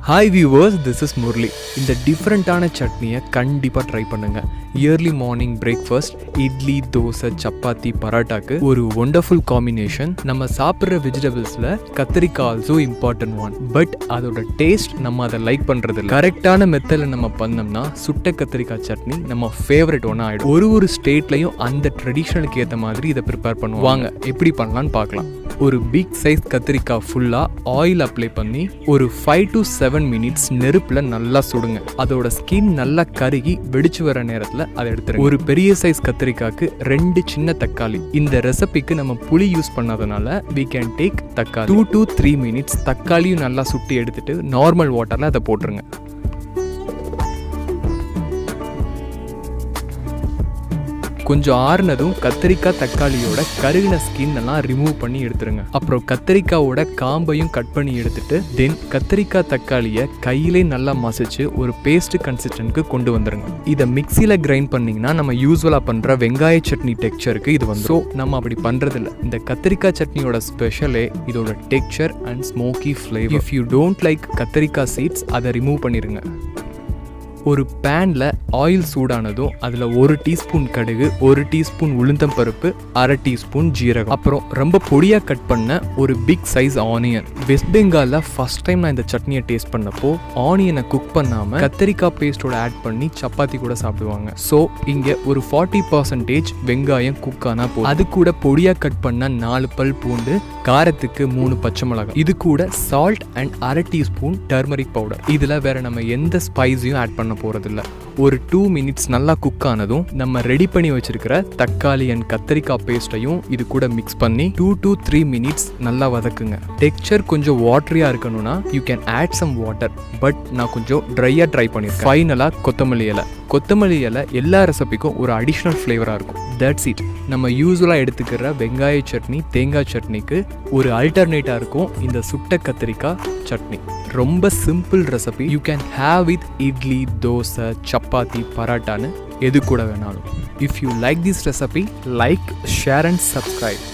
Hi viewers, this is Murali. இந்த டிஃப்ரெண்ட்டான சட்னியை கண்டிப்பாக ட்ரை பண்ணுங்கள். Early morning breakfast idli, dosa, chapati, பரோட்டாக்கு ஒரு ஒண்டர்ஃபுல் காம்பினேஷன். நம்ம சாப்பிட்ற வெஜிடபிள்ஸில் கத்திரிக்காய் ஆல்சோ இம்பார்ட்டன்ட் ஒன். பட் அதோட டேஸ்ட் நம்ம அதை லைக் பண்ணுறது இல்லை. கரெக்டான மெத்தடில் நம்ம பண்ணோம்னா சுட்ட கத்திரிக்காய் சட்னி நம்ம ஃபேவரட் ஒன்றா ஆகிடும். ஒரு ஸ்டேட்லையும் அந்த ட்ரெடிஷ்னலுக்கு ஏற்ற மாதிரி இதை ப்ரிப்பேர் பண்ணுவாங்க. வாங்க எப்படி பண்ணலான்னு பார்க்கலாம். ஒரு பிக் சைஸ் கத்திரிக்காய் ஃபுல்லாக ஆயில் அப்ளை பண்ணி ஒரு 5 to 7 minutes நெருப்பில் நல்லா சுடுங்க. அதோட ஸ்கின் நல்லா கருகி வெடிச்சு வர நேரத்தில் அதை எடுத்துருங்க. ஒரு பெரிய சைஸ் கத்திரிக்காய்க்கு 2 சின்ன தக்காளி. இந்த ரெசிபிக்கு நம்ம புளி யூஸ் பண்ணாதனால we can take தக்காளி. 2 to 3 minutes தக்காளியும் நல்லா சுட்டி எடுத்துட்டு நார்மல் வாட்டரில் அதை போட்டுருங்க. கொஞ்சம் ஆறுனதும் கத்திரிக்காய் தக்காளியோட கருகின ஸ்கின் எல்லாம் ரிமூவ் பண்ணி எடுத்துருங்க. அப்புறம் கத்திரிக்காயோட காம்பையும் கட் பண்ணி எடுத்துட்டு தென் கத்திரிக்காய் தக்காளியை கையிலே நல்லா மசிச்சு ஒரு பேஸ்ட் கன்சிஸ்டன்ட்க்கு கொண்டு வந்துருங்க. இதை மிக்சியில் கிரைண்ட் பண்ணிங்கன்னா நம்ம யூஸ்வலாக பண்ணுற வெங்காய சட்னி டெக்ஸ்சருக்கு இது வந்து. ஸோ நம்ம அப்படி பண்ணுறதில்ல. இந்த கத்திரிக்காய் சட்னியோட ஸ்பெஷலே இதோட texture and smoky flavour. If you don't like கத்திரிக்காய் சீட்ஸ் அதை ரிமூவ் பண்ணிடுங்க. ஒரு பேனில் ஆயில் சூடானதும் அதில் 1 டீஸ்பூன் கடுகு, 1 டீஸ்பூன் உளுந்தம் பருப்பு, 1/2 டீஸ்பூன் ஜீரகம், அப்புறம் ரொம்ப பொடியாக கட் பண்ண ஒரு பிக் சைஸ் ஆனியன். வெஸ்ட் பெங்காலில் ஃபர்ஸ்ட் டைம் நான் இந்த சட்னியை டேஸ்ட் பண்ணப்போ ஆனியனை குக் பண்ணாமல் கத்திரிக்காய் பேஸ்டோட ஆட் பண்ணி சப்பாத்தி கூட சாப்பிடுவாங்க. ஸோ இங்கே ஒரு 40% வெங்காயம் குக் ஆனால் போதும். அது கூட பொடியாக கட் பண்ண 4 பல் பூண்டு, காரத்துக்கு 3 பச்சை மிளகாய், இது கூட salt and 1/2 teaspoon turmeric powder. இதில் வேற நம்ம எந்த ஸ்பைஸையும் ஆட் பண்ண போறதில்ல. ஒரு 2 minutes நல்லா குக் ஆனதும் நம்ம ரெடி பண்ணி வச்சிருக்கிற தக்காளி அண்ட் கத்திரிக்காய் பேஸ்டையும் இது கூட மிக்ஸ் பண்ணி 2 to 3 minutes நல்லா வதக்குங்க. டெக்ஸ்சர் கொஞ்சம் வாட்டரியா இருக்கணும்னா you can add some water. But நான் கொஞ்சம் ட்ரையா ட்ரை பண்ணிருக்கேன். ஃபைனலா கொத்தமல்லி இலை. கொத்தமல்லி இலை எல்லா ரெசிபிக்கும் ஒரு அடிஷ்னல் ஃப்ளேவராக இருக்கும். That's it. நம்ம யூஸ்வலாக எடுத்துக்கிற வெங்காய சட்னி, தேங்காய் சட்னிக்கு ஒரு அல்டர்னேட்டாக இருக்கும் இந்த சுட்ட கத்திரிக்காய் சட்னி. ரொம்ப simple recipe. You can have with idli, dosa, chapati, பராட்டான்னு எது கூட வேணாலும். If you like this recipe, like, share and subscribe.